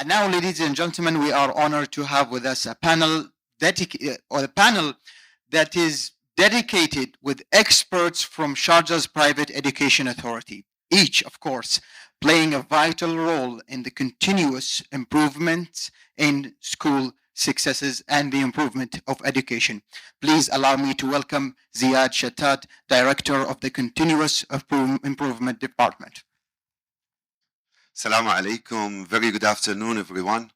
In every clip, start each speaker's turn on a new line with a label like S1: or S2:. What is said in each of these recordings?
S1: And now, ladies and gentlemen, we are honored to have with us a panel that is dedicated with experts from Sharjah's Private Education Authority, each, of course, playing a vital role in the continuous improvement in school successes and the improvement of education. Please allow me to welcome Ziad Shatat, Director of the Continuous Improvement Department.
S2: Assalamu alaikum. Very good afternoon, everyone.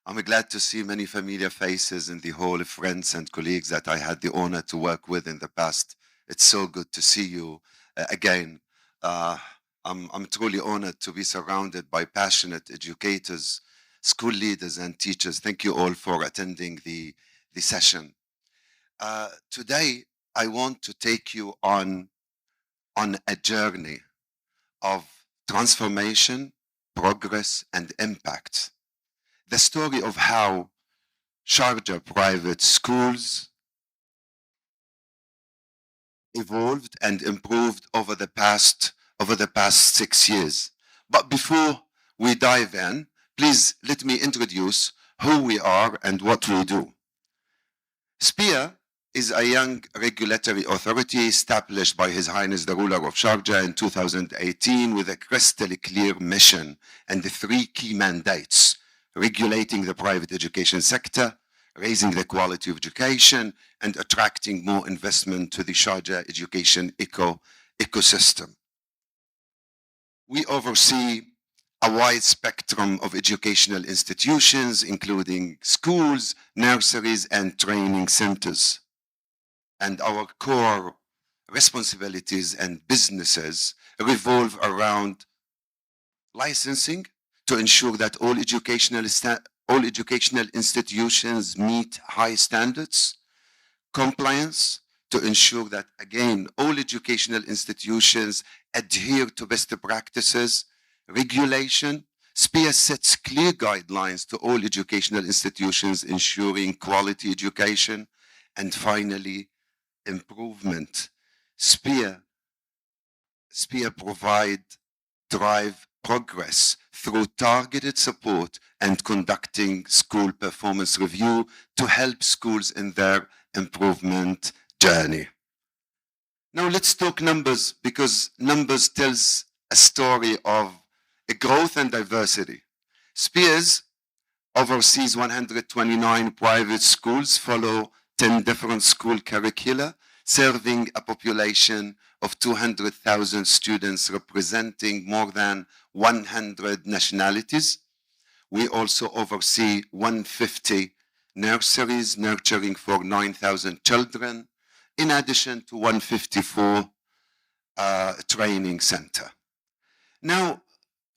S2: I'm glad to see many familiar faces in the hall, friends and colleagues that I had the honor to work with in the past. It's so good to see you again. I'm truly honored to be surrounded by passionate educators, school leaders, and teachers. Thank you all for attending the session. Today, I want to take you on a journey of transformation, progress, and impact. The story of how Sharjah private schools evolved and improved over the past 6 years. But before we dive in, please let me introduce who we are and what we do. SPIA is a young regulatory authority established by His Highness the Ruler of Sharjah in 2018 with a crystal clear mission and the 3 key mandates: regulating the private education sector, raising the quality of education, and attracting more investment to the Sharjah education ecosystem. We oversee a wide spectrum of educational institutions, including schools, nurseries, and training centers. And our core responsibilities and businesses revolve around licensing to ensure that all educational institutions meet high standards, compliance to ensure that, again, all educational institutions adhere to best practices, regulation. SPIA sets clear guidelines to all educational institutions ensuring quality education, and finally, improvement. SPIA drive progress through targeted support and conducting school performance review to help schools in their improvement journey. Now let's talk numbers, because numbers tells a story of a growth and diversity. SPIA's oversees 129 private schools, follow 10 different school curricula, serving a population of 200,000 students representing more than 100 nationalities. We also oversee 150 nurseries nurturing for 9,000 children, in addition to 154 training center. Now,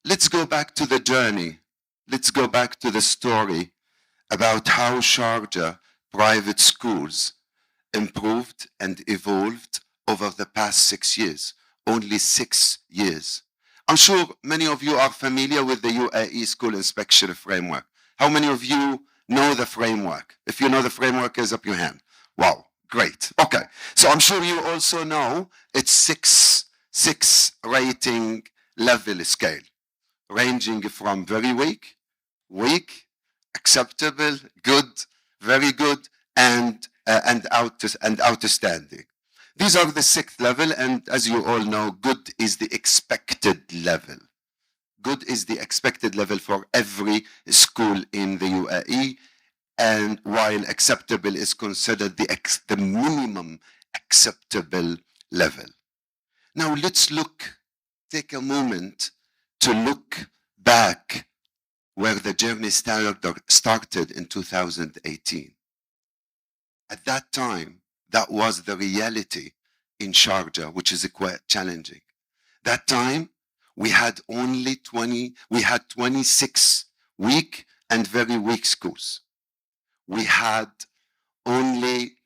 S2: let's go back to the journey. Let's go back to the story about how Sharjah private schools improved and evolved over the past 6 years, only 6 years. I'm sure many of you are familiar with the UAE School Inspection Framework. How many of you know the framework? If you know the framework, raise up your hand. Wow, great. Okay, so I'm sure you also know it's six rating level scale, ranging from very weak, acceptable, good, very good, and outstanding. These are the 6th level, and as you all know, good is the expected level. Good is the expected level for every school in the UAE, and while acceptable is considered the minimum acceptable level. Now let's take a moment to look back where the journey started in 2018. At that time, that was the reality in Sharjah, which is quite challenging. That time, we had 26 weak and very weak schools. We had only,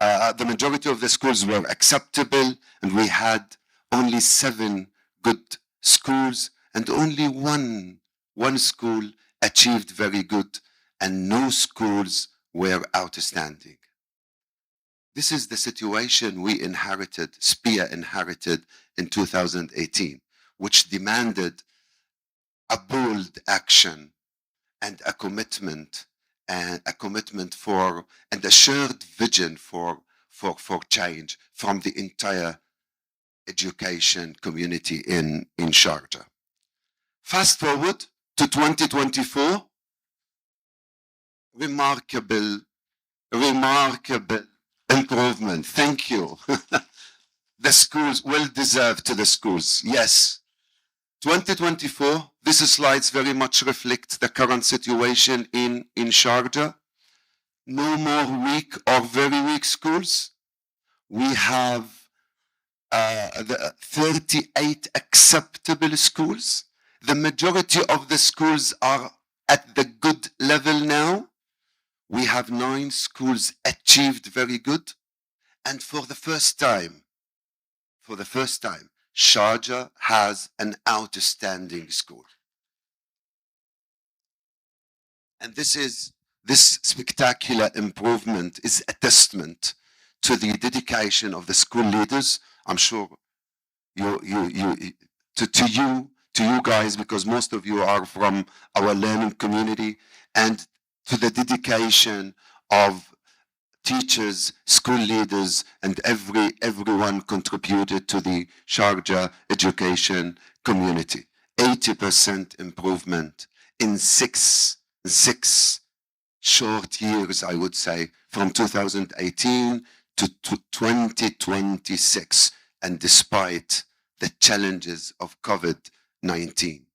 S2: the majority of the schools were acceptable, and we had only 7 good schools, and only one school achieved very good, and no schools were outstanding. This is the situation we inherited, SPIA inherited in 2018, which demanded a bold action and a commitment for and a shared vision for change from the entire education community in Sharjah. Fast forward to 2024, remarkable improvement. Thank you. The schools, well deserved to the schools. Yes. 2024, these slides very much reflect the current situation in Sharjah. No more weak or very weak schools. We have 38 acceptable schools. The majority of the schools are at the good level now. We have 9 schools achieved very good. And for the first time, Sharjah has an outstanding school. And this spectacular improvement is a testament to the dedication of the school leaders. I'm sure to you guys, because most of you are from our learning community, and to the dedication of teachers, school leaders, and everyone contributed to the Sharjah education community. 80% improvement in six short years, I would say, from 2018 to 2026, and despite the challenges of COVID-19.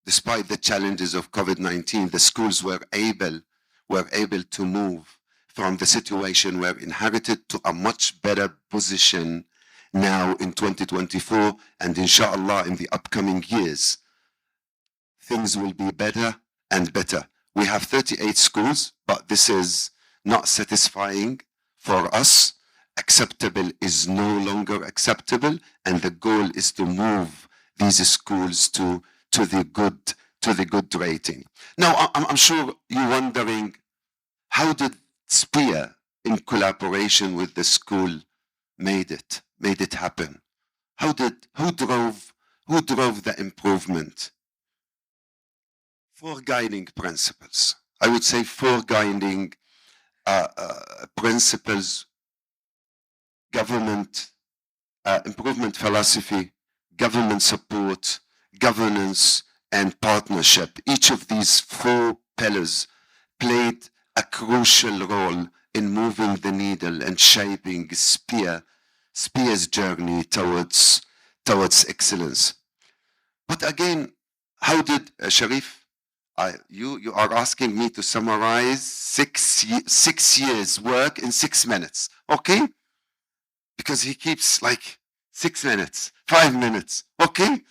S2: Despite the challenges of COVID-19, the schools were able to move from the situation we inherited to a much better position now in 2024, and inshallah in the upcoming years, things will be better and better. We have 38 schools, but this is not satisfying for us. Acceptable is no longer acceptable, and the goal is to move these schools to the good rating. Now, I'm sure you're wondering, how did SPEAR, in collaboration with the school, made it happen? Who drove the improvement? 4 guiding principles. I would say 4 guiding principles: government, improvement philosophy, government support, governance, and partnership. Each of these 4 pillars played a crucial role in moving the needle and shaping SPEAR's journey towards excellence. But again, how did Sharif? You are asking me to summarize 6 years work in 6 minutes, okay? Because he keeps like 6 minutes, 5 minutes, okay?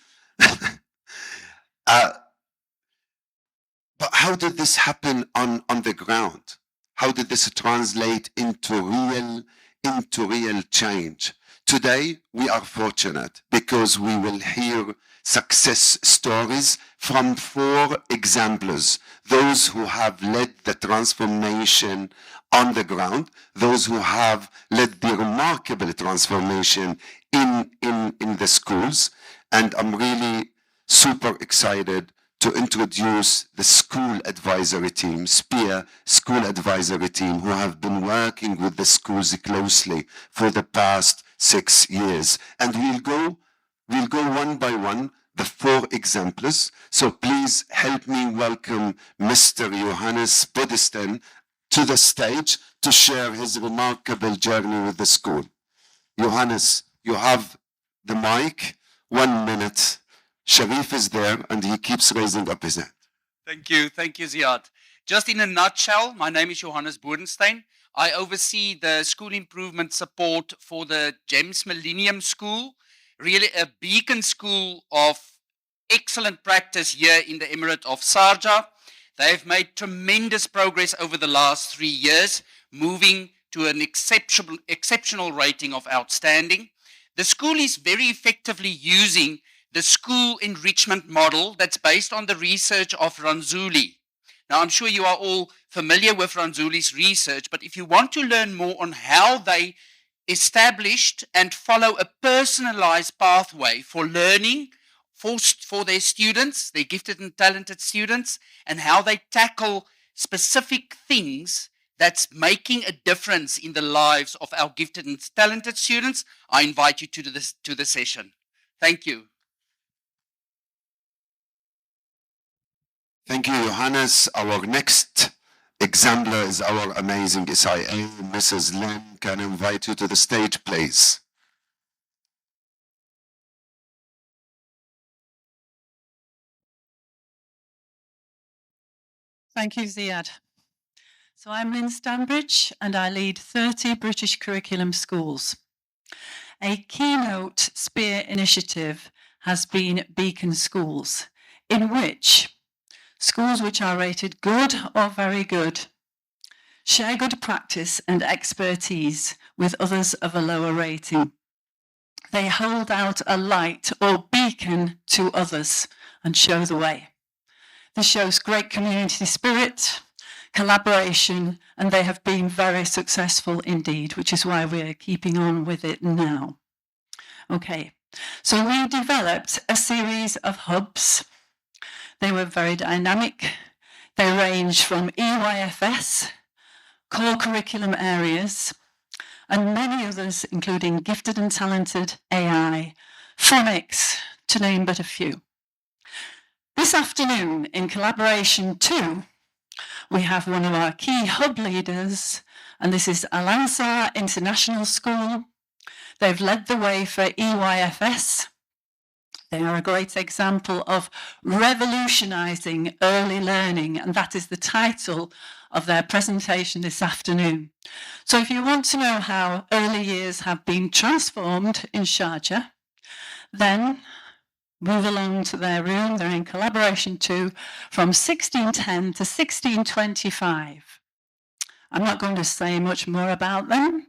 S2: But how did this happen on the ground? How did this translate into real change? Today, we are fortunate because we will hear success stories from 4 exemplars, those who have led the transformation on the ground, those who have led the remarkable transformation in the schools. And I'm really super excited to introduce the school advisory team, SPEAR school advisory team, who have been working with the schools closely for the past 6 years. And we'll go one by one, the 4 exemplars. So please help me welcome Mr. Johannes Bodenstein to the stage to share his remarkable journey with the school. Johannes, you have the mic. 1 minute. Sharif is there and he keeps raising up his hand.
S3: Thank you, Ziad. Just in a nutshell, my name is Johannes Bodenstein. I oversee the school improvement support for the GEMS Millennium School, really a beacon school of excellent practice here in the Emirate of Sharjah. They've made tremendous progress over the last 3 years, moving to an exceptional rating of outstanding. The school is very effectively using the school enrichment model that's based on the research of Ranzuli. Now, I'm sure you are all familiar with Ranzuli's research, but if you want to learn more on how they established and follow a personalized pathway for learning for their students, their gifted and talented students, and how they tackle specific things that's making a difference in the lives of our gifted and talented students, I invite you to the session. Thank you.
S2: Thank you, Johannes. Our next exemplar is our amazing SIA. Mrs. Lynn, can I invite you to the stage, please?
S4: Thank you, Ziad. So I'm Lynn Stanbridge, and I lead 30 British curriculum schools. A keynote spear initiative has been Beacon Schools, in which schools which are rated good or very good share good practice and expertise with others of a lower rating. They hold out a light or beacon to others and show the way. This shows great community spirit, collaboration, and they have been very successful indeed, which is why we're keeping on with it now. Okay, so we developed a series of hubs. They were very dynamic. They range from EYFS, core curriculum areas, and many others, including gifted and talented AI, phonics, to name but a few. This afternoon, in collaboration too, we have one of our key hub leaders, and this is Al Ansar International School. They've led the way for EYFS. They are a great example of revolutionizing early learning, and that is the title of their presentation this afternoon. So if you want to know how early years have been transformed in Sharjah, then move along to their room. They're in collaboration too, from 1610 to 1625. I'm not going to say much more about them.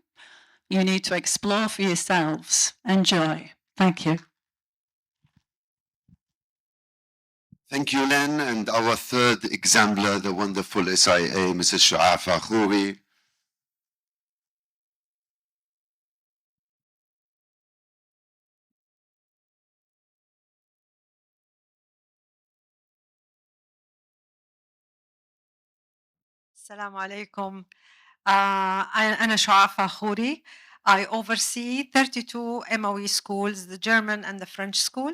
S4: You need to explore for yourselves. Enjoy. Thank you.
S2: Thank you, Lynn. And our third exemplar, the wonderful SIA, Mrs. Shoua Fakhouri.
S5: السلام عليكم. أنا شعاع فخوري. I oversee 32 MOE schools, the German and the French school.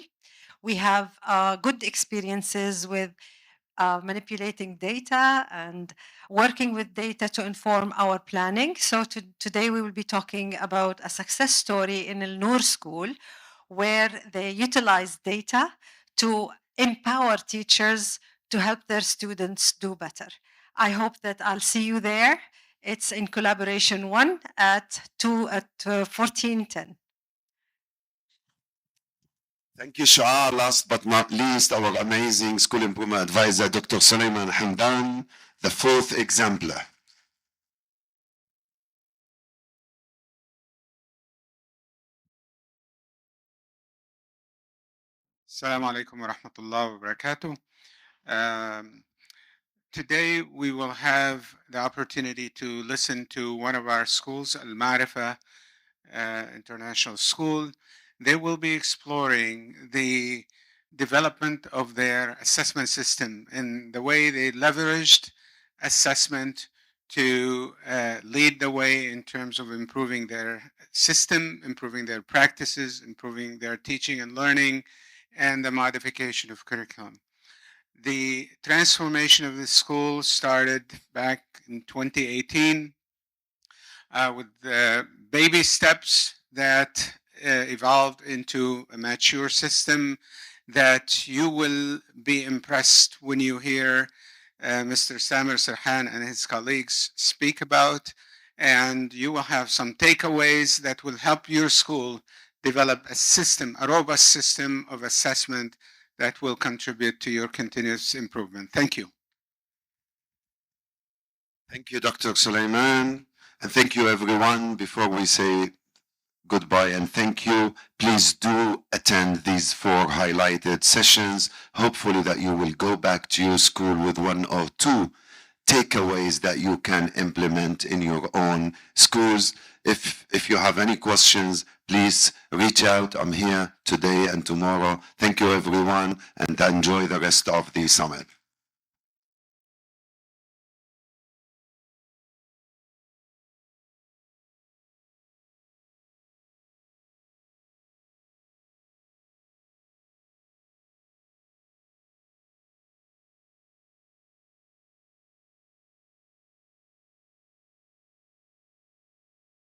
S5: We have good experiences with manipulating data and working with data to inform our planning. So today we will be talking about a success story in Al Noor School, where they utilize data to empower teachers to help their students do better. I hope that I'll see you there. It's in collaboration 1 at 1410.
S2: Thank you, Shoua. Last but not least, our amazing school improvement advisor, Dr. Suleiman Hamdan, the fourth exemplar.
S6: Assalamu alaikum wa rahmatullahi wa barakatuh. Today we will have the opportunity to listen to one of our schools, Al Marifa International School. They will be exploring the development of their assessment system and the way they leveraged assessment to lead the way in terms of improving their system, improving their practices, improving their teaching and learning, and the modification of curriculum. The transformation of the school started back in 2018 with the baby steps that evolved into a mature system that you will be impressed when you hear Mr. Samir Serhan and his colleagues speak about, and you will have some takeaways that will help your school develop a system, a robust system of assessment that will contribute to your continuous improvement. Thank you.
S2: Thank you, Dr. Suleiman. And thank you, everyone. Before we say goodbye and thank you, please do attend these 4 highlighted sessions. Hopefully that you will go back to your school with 1 or 2 takeaways that you can implement in your own schools. If you have any questions, please reach out. I'm here today and tomorrow. Thank you, everyone, and enjoy the rest of the summit.